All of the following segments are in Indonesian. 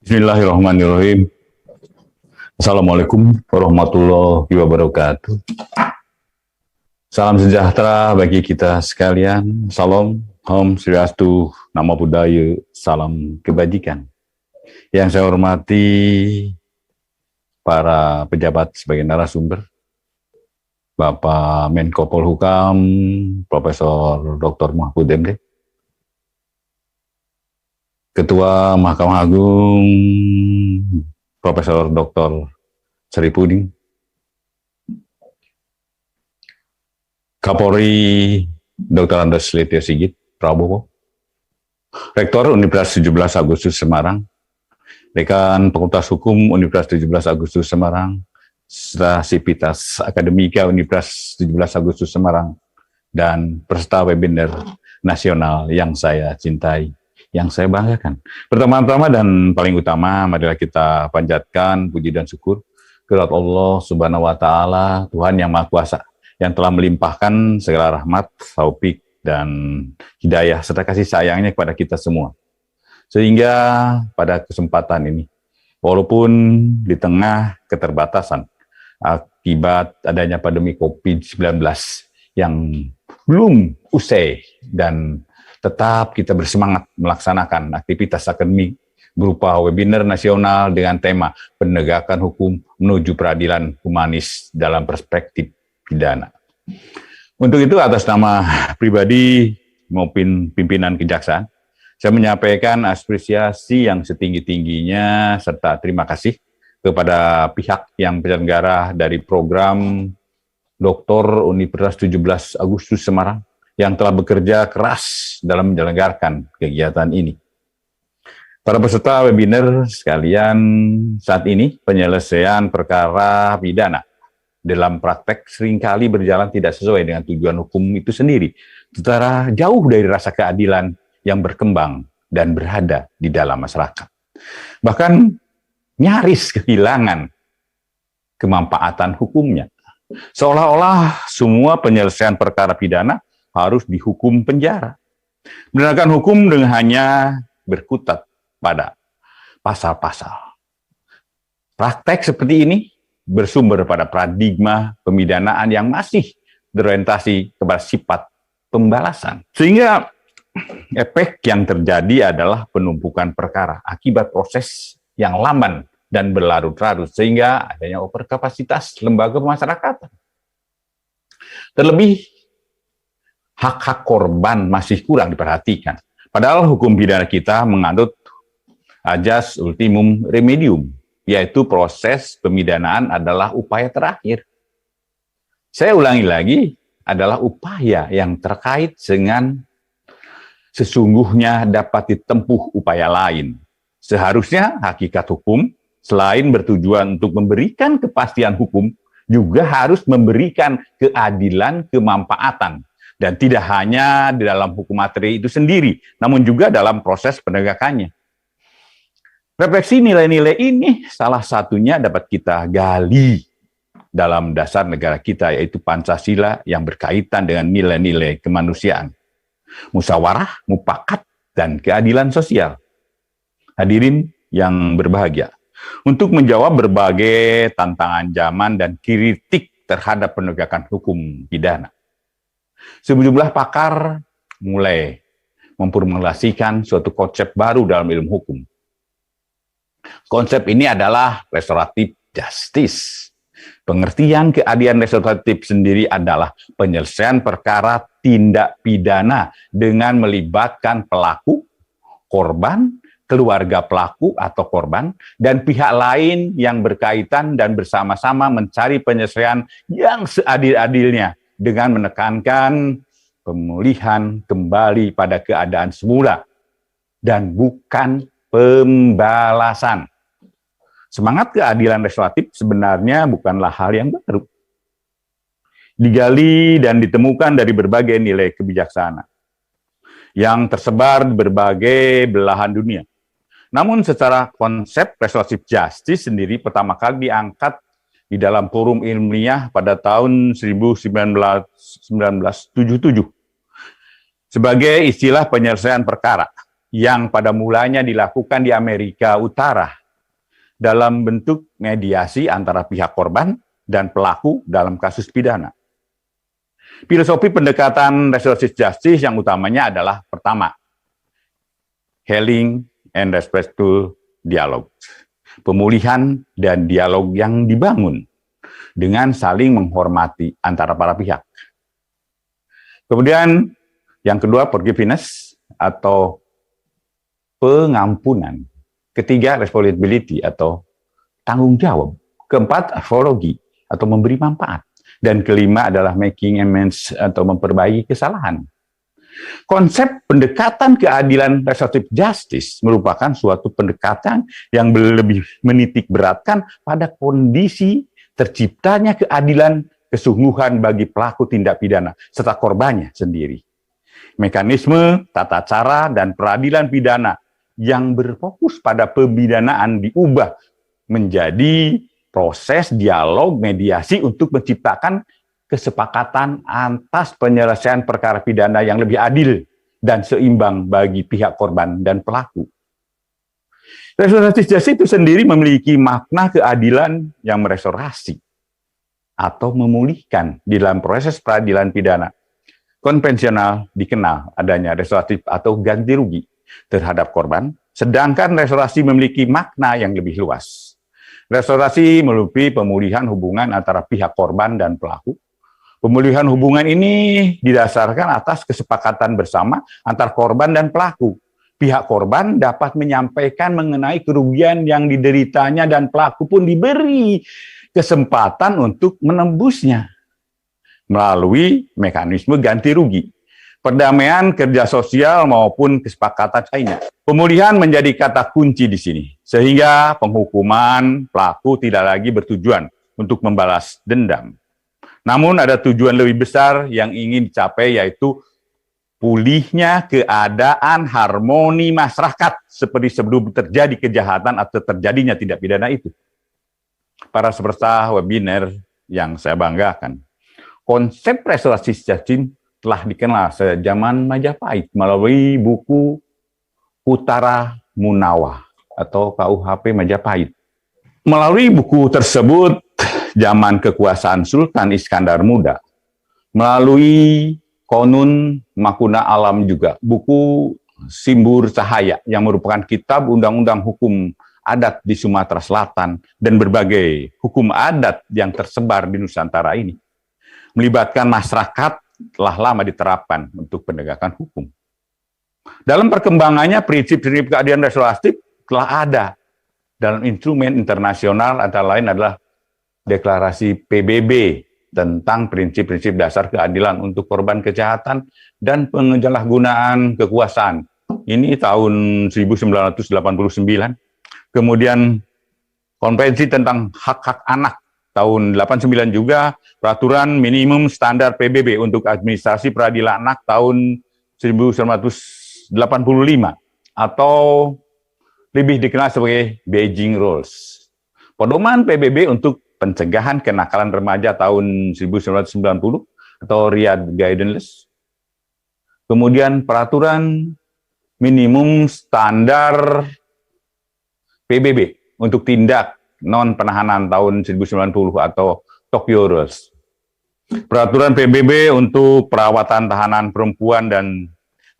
Bismillahirrahmanirrahim. Assalamualaikum warahmatullahi wabarakatuh. Salam sejahtera bagi kita sekalian. Salam, Om Swastiastu, Namo Buddhaya, salam kebajikan. Yang saya hormati para pejabat sebagai narasumber, Bapak Menko Polhukam, Profesor Dr. Mahfud MD, Ketua Mahkamah Agung, Profesor Dr. Sri Puding, Kapolri Dr. Andes Litio Sigit Prabowo, Rektor Universitas 17 Agustus Semarang, Dekan Fakultas Hukum Universitas 17 Agustus Semarang, serta Sivitas Akademika Universitas 17 Agustus Semarang, dan peserta webinar nasional yang saya cintai, yang saya banggakan. Pertama-tama dan paling utama, marilah kita panjatkan puji dan syukur kepada Allah Subhanahu wa Ta'ala, Tuhan yang Maha Kuasa, yang telah melimpahkan segala rahmat, taufik, dan hidayah serta kasih sayangnya kepada kita semua. Sehingga pada kesempatan ini, walaupun di tengah keterbatasan akibat adanya pandemi COVID-19 yang belum usai dan tetap kita bersemangat melaksanakan aktivitas akademik berupa webinar nasional dengan tema penegakan hukum menuju peradilan humanis dalam perspektif pidana. Untuk itu, atas nama pribadi maupun pimpinan Kejaksaan, saya menyampaikan apresiasi yang setinggi-tingginya serta terima kasih kepada pihak yang penyelenggara dari program Dr. Universitas 17 Agustus Semarang yang telah bekerja keras dalam menyelenggarakan kegiatan ini. Para peserta webinar sekalian, saat ini penyelesaian perkara pidana dalam praktek seringkali berjalan tidak sesuai dengan tujuan hukum itu sendiri, secara jauh dari rasa keadilan yang berkembang dan berada di dalam masyarakat. Bahkan nyaris kehilangan kemanfaatan hukumnya. Seolah-olah semua penyelesaian perkara pidana harus dihukum penjara. Menegakkan hukum dengan hanya berkutat pada pasal-pasal. Praktek seperti ini bersumber pada paradigma pemidanaan yang masih berorientasi kepada sifat pembalasan. Sehingga efek yang terjadi adalah penumpukan perkara akibat proses yang lamban dan berlarut-larut, sehingga adanya overkapasitas lembaga pemasyarakatan. Terlebih, hak-hak korban masih kurang diperhatikan. Padahal hukum pidana kita menganut ajas ultimum remedium, yaitu proses pemidanaan adalah upaya terakhir. Saya ulangi lagi, adalah upaya yang terkait dengan sesungguhnya dapat ditempuh upaya lain. Seharusnya hakikat hukum, selain bertujuan untuk memberikan kepastian hukum, juga harus memberikan keadilan, kemanfaatan. Dan tidak hanya di dalam hukum materi itu sendiri, namun juga dalam proses penegakannya. Refleksi nilai-nilai ini salah satunya dapat kita gali dalam dasar negara kita, yaitu Pancasila yang berkaitan dengan nilai-nilai kemanusiaan, musyawarah, mufakat, dan keadilan sosial. Hadirin yang berbahagia, untuk menjawab berbagai tantangan zaman dan kritik terhadap penegakan hukum pidana, sejumlah pakar mulai memformulasikan suatu konsep baru dalam ilmu hukum. Konsep ini adalah restoratif justice. Pengertian keadilan restoratif sendiri adalah penyelesaian perkara tindak pidana dengan melibatkan pelaku, korban, keluarga pelaku atau korban, dan pihak lain yang berkaitan dan bersama-sama mencari penyelesaian yang seadil-adilnya dengan menekankan pemulihan kembali pada keadaan semula dan bukan pembalasan. Semangat keadilan restoratif sebenarnya bukanlah hal yang baru. Digali dan ditemukan dari berbagai nilai kebijaksanaan yang tersebar di berbagai belahan dunia. Namun secara konsep restoratif justice sendiri pertama kali diangkat di dalam forum ilmiah pada tahun 1977 sebagai istilah penyelesaian perkara yang pada mulanya dilakukan di Amerika Utara dalam bentuk mediasi antara pihak korban dan pelaku dalam kasus pidana. Filosofi pendekatan restoratif justice yang utamanya adalah pertama, healing and respectful dialogue. Pemulihan dan dialog yang dibangun dengan saling menghormati antara para pihak. Kemudian yang kedua, forgiveness atau pengampunan. Ketiga, responsibility atau tanggung jawab. Keempat, apology atau memberi manfaat. Dan kelima adalah making amends atau memperbaiki kesalahan. Konsep pendekatan keadilan restoratif justice merupakan suatu pendekatan yang lebih menitik beratkan pada kondisi terciptanya keadilan kesungguhan bagi pelaku tindak pidana serta korbannya sendiri. Mekanisme, tata cara, dan peradilan pidana yang berfokus pada pemidanaan diubah menjadi proses dialog mediasi untuk menciptakan kesepakatan atas penyelesaian perkara pidana yang lebih adil dan seimbang bagi pihak korban dan pelaku. Restoratif justice itu sendiri memiliki makna keadilan yang merestorasi atau memulihkan di dalam proses peradilan pidana. Konvensional dikenal adanya restoratif atau ganti rugi terhadap korban, sedangkan restorasi memiliki makna yang lebih luas. Restorasi meliputi pemulihan hubungan antara pihak korban dan pelaku. Pemulihan hubungan ini didasarkan atas kesepakatan bersama antar korban dan pelaku. Pihak korban dapat menyampaikan mengenai kerugian yang dideritanya dan pelaku pun diberi kesempatan untuk menembusnya melalui mekanisme ganti rugi, perdamaian, kerja sosial, maupun kesepakatan lainnya. Pemulihan menjadi kata kunci di sini, sehingga penghukuman pelaku tidak lagi bertujuan untuk membalas dendam. Namun ada tujuan lebih besar yang ingin dicapai, yaitu pulihnya keadaan harmoni masyarakat seperti sebelum terjadi kejahatan atau terjadinya tindak pidana itu. Para peserta webinar yang saya banggakan, konsep restorasi justice telah dikenal sejak zaman Majapahit melalui buku Utara Munawah atau KUHP Majapahit. Melalui buku tersebut, zaman kekuasaan Sultan Iskandar Muda, melalui Konun Makuna Alam juga, buku Simbur Cahaya yang merupakan kitab undang-undang hukum adat di Sumatera Selatan dan berbagai hukum adat yang tersebar di Nusantara ini, melibatkan masyarakat telah lama diterapkan untuk penegakan hukum. Dalam perkembangannya, prinsip-prinsip keadilan restoratif telah ada dalam instrumen internasional, antara lain adalah Deklarasi PBB tentang prinsip-prinsip dasar keadilan untuk korban kejahatan dan penyalahgunaan kekuasaan. Ini tahun 1989. Kemudian Konvensi tentang Hak-Hak Anak tahun 89 juga, Peraturan Minimum Standar PBB untuk Administrasi Peradilan Anak tahun 1985 atau lebih dikenal sebagai Beijing Rules. Pedoman PBB untuk pencegahan kenakalan remaja tahun 1990 atau Riyadh Guidelines. Kemudian Peraturan Minimum Standar PBB untuk tindak non-penahanan tahun 1990 atau Tokyo Rules. Peraturan PBB untuk perawatan tahanan perempuan dan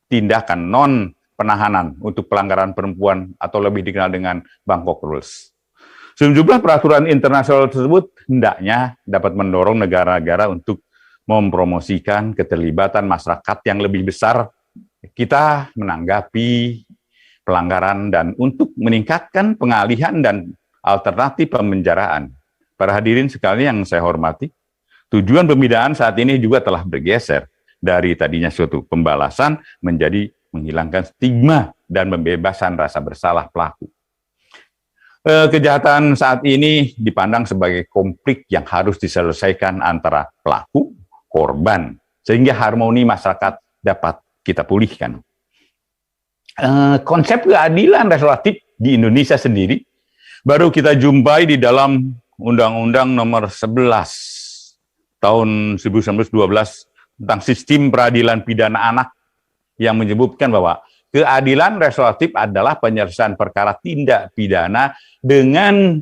tindakan non-penahanan untuk pelanggaran perempuan atau lebih dikenal dengan Bangkok Rules. Sejumlah peraturan internasional tersebut hendaknya dapat mendorong negara-negara untuk mempromosikan keterlibatan masyarakat yang lebih besar kita menanggapi pelanggaran dan untuk meningkatkan pengalihan dan alternatif pemenjaraan. Para hadirin sekalian yang saya hormati, tujuan pembinaan saat ini juga telah bergeser dari tadinya suatu pembalasan menjadi menghilangkan stigma dan pembebasan rasa bersalah pelaku. Kejahatan saat ini dipandang sebagai konflik yang harus diselesaikan antara pelaku, korban, sehingga harmoni masyarakat dapat kita pulihkan. Konsep keadilan restoratif di Indonesia sendiri baru kita jumpai di dalam Undang-Undang Nomor 11 tahun 1912 tentang sistem peradilan pidana anak yang menyebutkan bahwa keadilan restoratif adalah penyelesaian perkara tindak pidana dengan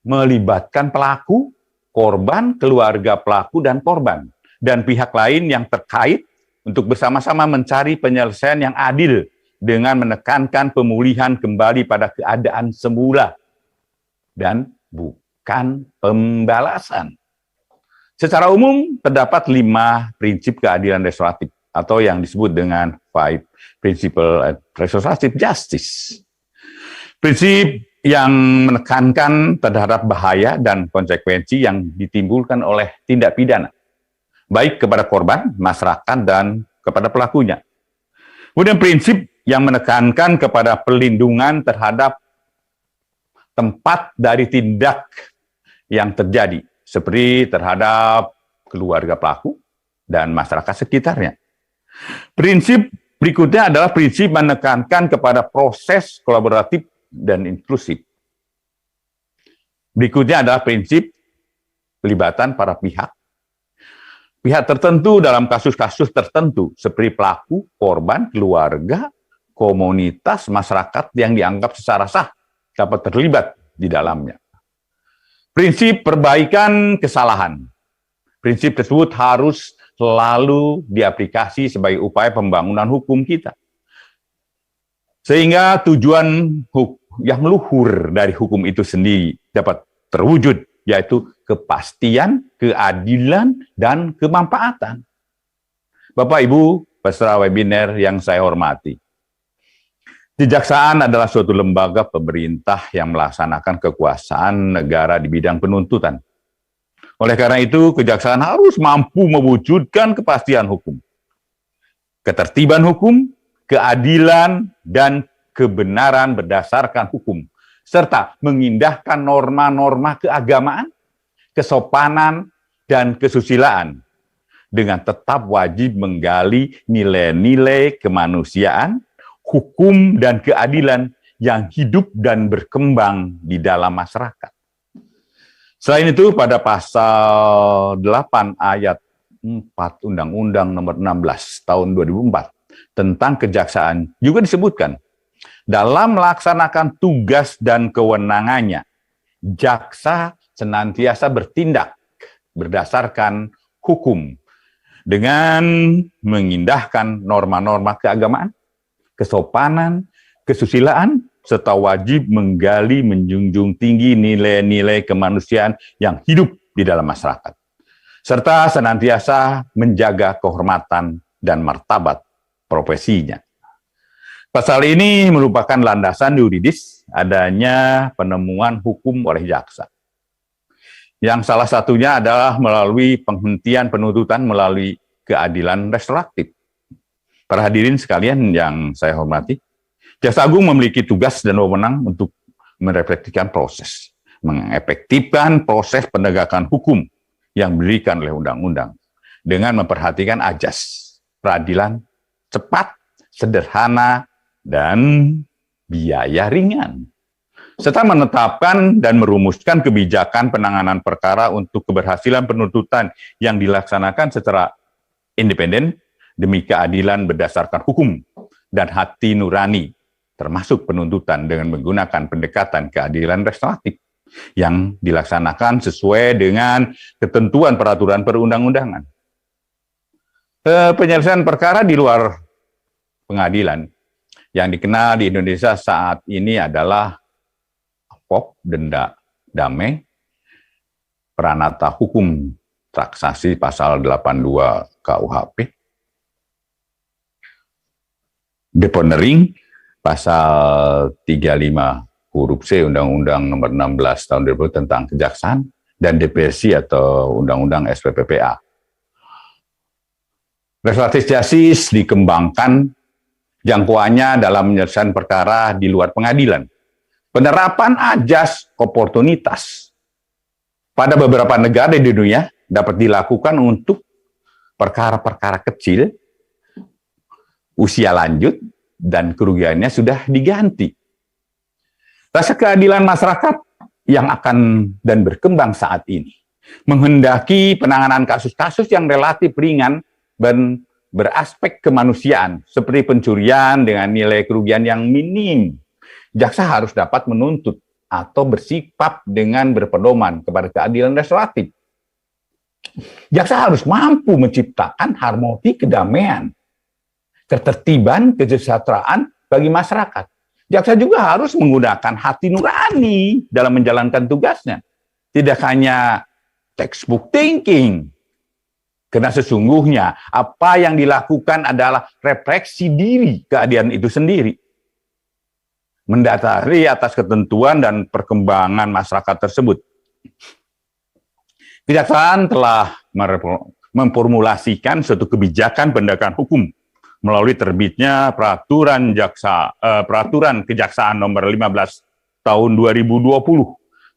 melibatkan pelaku, korban, keluarga pelaku, dan korban, dan pihak lain yang terkait untuk bersama-sama mencari penyelesaian yang adil dengan menekankan pemulihan kembali pada keadaan semula dan bukan pembalasan. Secara umum, terdapat 5 prinsip keadilan restoratif atau yang disebut dengan 5 Principle Restorative Justice. Prinsip yang menekankan terhadap bahaya dan konsekuensi yang ditimbulkan oleh tindak pidana, baik kepada korban, masyarakat, dan kepada pelakunya. Kemudian prinsip yang menekankan kepada perlindungan terhadap tempat dari tindak yang terjadi, seperti terhadap keluarga pelaku dan masyarakat sekitarnya. Prinsip berikutnya adalah prinsip menekankan kepada proses kolaboratif dan inklusif. Berikutnya adalah prinsip pelibatan para pihak tertentu dalam kasus-kasus tertentu, seperti pelaku, korban, keluarga, komunitas, masyarakat yang dianggap secara sah dapat terlibat di dalamnya. Prinsip perbaikan kesalahan. Prinsip tersebut harus selalu diaplikasi sebagai upaya pembangunan hukum kita. Sehingga tujuan yang luhur dari hukum itu sendiri dapat terwujud, yaitu kepastian, keadilan, dan kemanfaatan. Bapak, Ibu, peserta webinar yang saya hormati, Kejaksaan adalah suatu lembaga pemerintah yang melaksanakan kekuasaan negara di bidang penuntutan. Oleh karena itu, kejaksaan harus mampu mewujudkan kepastian hukum, ketertiban hukum, keadilan, dan kebenaran berdasarkan hukum, serta mengindahkan norma-norma keagamaan, kesopanan, dan kesusilaan, dengan tetap wajib menggali nilai-nilai kemanusiaan, hukum, dan keadilan yang hidup dan berkembang di dalam masyarakat. Selain itu, pada pasal 8 ayat 4 Undang-Undang Nomor 16 Tahun 2004 tentang kejaksaan juga disebutkan, dalam melaksanakan tugas dan kewenangannya, jaksa senantiasa bertindak berdasarkan hukum dengan mengindahkan norma-norma keagamaan, kesopanan, kesusilaan, serta wajib menggali menjunjung tinggi nilai-nilai kemanusiaan yang hidup di dalam masyarakat, serta senantiasa menjaga kehormatan dan martabat profesinya. Pasal ini merupakan landasan yuridis adanya penemuan hukum oleh jaksa, yang salah satunya adalah melalui penghentian penuntutan melalui keadilan restoratif. Para hadirin sekalian yang saya hormati, Jaksa Agung memiliki tugas dan wewenang untuk merefleksikan proses, mengefektifkan proses penegakan hukum yang diberikan oleh undang-undang dengan memperhatikan ajas peradilan cepat, sederhana, dan biaya ringan, serta menetapkan dan merumuskan kebijakan penanganan perkara untuk keberhasilan penuntutan yang dilaksanakan secara independen demi keadilan berdasarkan hukum dan hati nurani, termasuk penuntutan dengan menggunakan pendekatan keadilan restoratif yang dilaksanakan sesuai dengan ketentuan peraturan perundang-undangan. Penyelesaian perkara di luar pengadilan yang dikenal di Indonesia saat ini adalah POP, denda damai, Pranata Hukum Transaksi pasal 82 KUHP, deponering pasal 35 huruf C Undang-Undang Nomor 16 Tahun 2000 tentang Kejaksaan, dan DPSI atau Undang-Undang SPPPA. Restoratif justice dikembangkan jangkauannya dalam penyelesaian perkara di luar pengadilan. Penerapan ajas oportunitas pada beberapa negara di dunia dapat dilakukan untuk perkara-perkara kecil, usia lanjut, dan kerugiannya sudah diganti. Rasa keadilan masyarakat yang akan dan berkembang saat ini menghendaki penanganan kasus-kasus yang relatif ringan dan beraspek kemanusiaan seperti pencurian dengan nilai kerugian yang minim, jaksa harus dapat menuntut atau bersifat dengan berpedoman kepada keadilan restoratif. Jaksa harus mampu menciptakan harmoni kedamaian, ketertiban, kesejahteraan bagi masyarakat. Jaksa juga harus menggunakan hati nurani dalam menjalankan tugasnya. Tidak hanya textbook thinking. Karena sesungguhnya apa yang dilakukan adalah refleksi diri keadilan itu sendiri. Mendasari atas ketentuan dan perkembangan masyarakat tersebut. Kejaksaan telah memformulasikan suatu kebijakan penegakan hukum melalui terbitnya peraturan Kejaksaan nomor 15 tahun 2020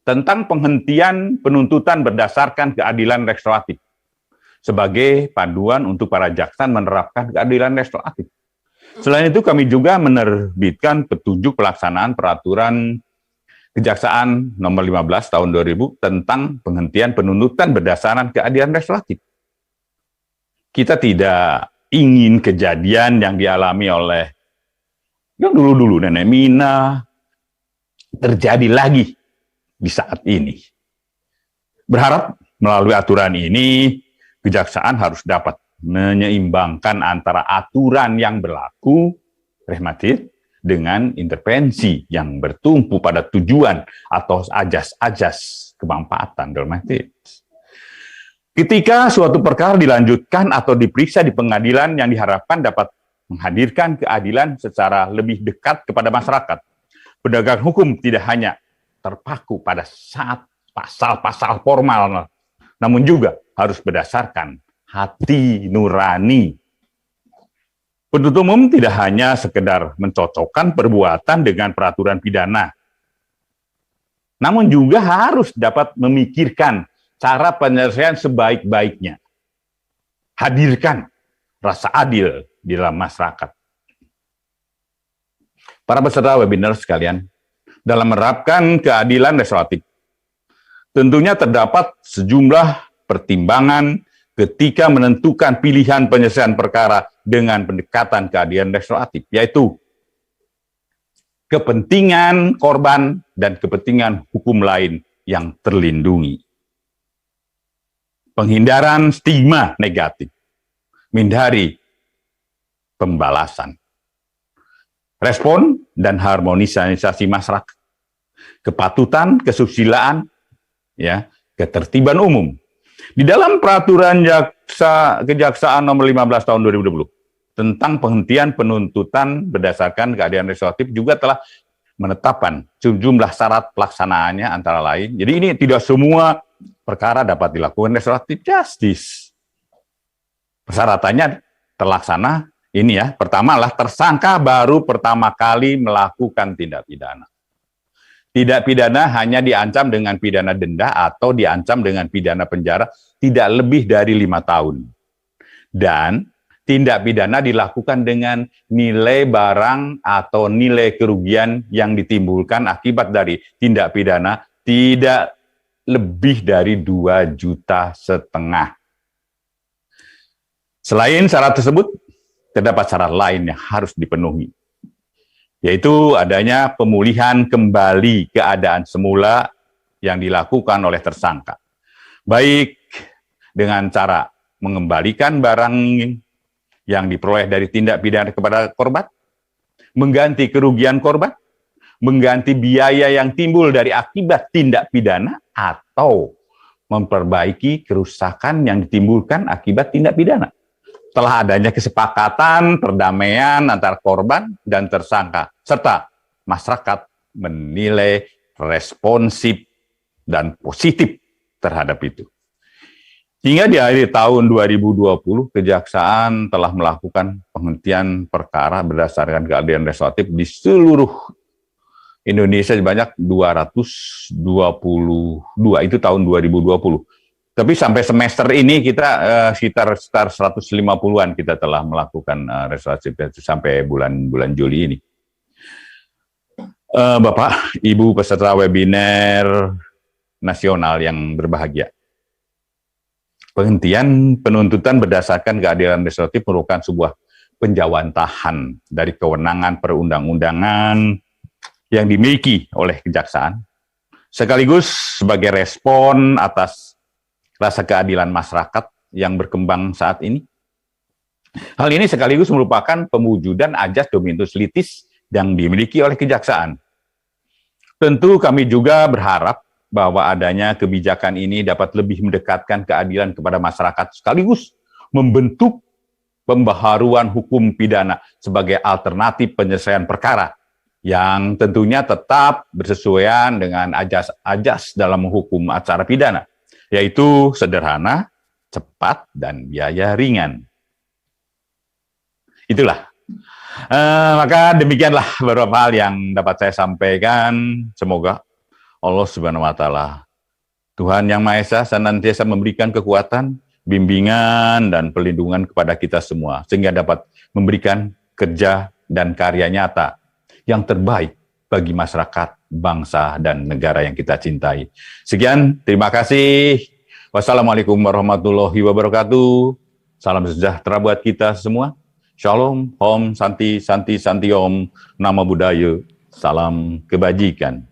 tentang penghentian penuntutan berdasarkan keadilan restoratif sebagai panduan untuk para jaksa menerapkan keadilan restoratif. Selain itu kami juga menerbitkan petunjuk pelaksanaan peraturan Kejaksaan nomor 15 tahun 2000 tentang penghentian penuntutan berdasarkan keadilan restoratif. Kita tidak ingin kejadian yang dialami oleh yang dulu-dulu Nenek Mina terjadi lagi di saat ini. Berharap melalui aturan ini, kejaksaan harus dapat menyeimbangkan antara aturan yang berlaku, rehmatif, dengan intervensi yang bertumpu pada tujuan atau ajas-ajas kemanfaatan, rehmatif. Ketika suatu perkara dilanjutkan atau diperiksa di pengadilan yang diharapkan dapat menghadirkan keadilan secara lebih dekat kepada masyarakat, penegak hukum tidak hanya terpaku pada saat pasal-pasal formal, namun juga harus berdasarkan hati nurani. Penuntut umum tidak hanya sekedar mencocokkan perbuatan dengan peraturan pidana, namun juga harus dapat memikirkan cara penyelesaian sebaik-baiknya. Hadirkan rasa adil di dalam masyarakat. Para peserta webinar sekalian, dalam menerapkan keadilan restoratif, tentunya terdapat sejumlah pertimbangan ketika menentukan pilihan penyelesaian perkara dengan pendekatan keadilan restoratif, yaitu kepentingan korban dan kepentingan hukum lain yang terlindungi. Penghindaran stigma negatif, menghindari pembalasan, respon dan harmonisasi masyarakat, kepatutan, kesusilaan, ya, ketertiban umum. Di dalam peraturan Kejaksaan nomor 15 tahun 2020 tentang penghentian penuntutan berdasarkan keadilan restoratif juga telah menetapkan sejumlah syarat pelaksanaannya antara lain. Jadi ini tidak semua perkara dapat dilakukan restoratif justice. Persyaratannya terlaksana ini ya, pertama lah tersangka baru pertama kali melakukan tindak pidana. Tindak pidana hanya diancam dengan pidana denda atau diancam dengan pidana penjara tidak lebih dari 5 tahun. Dan tindak pidana dilakukan dengan nilai barang atau nilai kerugian yang ditimbulkan akibat dari tindak pidana tidak lebih dari 2,5 juta. Selain syarat tersebut, terdapat syarat lain yang harus dipenuhi, yaitu adanya pemulihan kembali keadaan semula yang dilakukan oleh tersangka, baik dengan cara mengembalikan barang yang diperoleh dari tindak pidana kepada korban, mengganti kerugian korban, mengganti biaya yang timbul dari akibat tindak pidana, atau memperbaiki kerusakan yang ditimbulkan akibat tindak pidana. Setelah adanya kesepakatan perdamaian antara korban dan tersangka, serta masyarakat menilai responsif dan positif terhadap itu. Hingga di akhir tahun 2020, Kejaksaan telah melakukan penghentian perkara berdasarkan keadilan restoratif di seluruh Indonesia sebanyak 222, itu tahun 2020. Tapi sampai semester ini kita sekitar 150-an kita telah melakukan restoratif sampai bulan Juli ini. Bapak, Ibu peserta webinar nasional yang berbahagia. Penghentian penuntutan berdasarkan keadilan restoratif merupakan sebuah penjawantahan dari kewenangan perundang-undangan yang dimiliki oleh kejaksaan, sekaligus sebagai respon atas rasa keadilan masyarakat yang berkembang saat ini. Hal ini sekaligus merupakan pewujudan ajas dominus litis yang dimiliki oleh kejaksaan. Tentu kami juga berharap bahwa adanya kebijakan ini dapat lebih mendekatkan keadilan kepada masyarakat sekaligus membentuk pembaharuan hukum pidana sebagai alternatif penyelesaian perkara yang tentunya tetap bersesuaian dengan ajas-ajas dalam hukum acara pidana, yaitu sederhana, cepat, dan biaya ringan. Itulah. Maka demikianlah beberapa hal yang dapat saya sampaikan. Semoga Allah Subhanahu wa Ta'ala, Tuhan Yang Maha Esa, senantiasa memberikan kekuatan, bimbingan, dan perlindungan kepada kita semua, sehingga dapat memberikan kerja dan karya nyata yang terbaik bagi masyarakat, bangsa, dan negara yang kita cintai. Sekian, terima kasih. Wassalamualaikum warahmatullahi wabarakatuh. Salam sejahtera buat kita semua. Shalom, Om, Santi, Santi, Santi Om, Nama Budaya, salam kebajikan.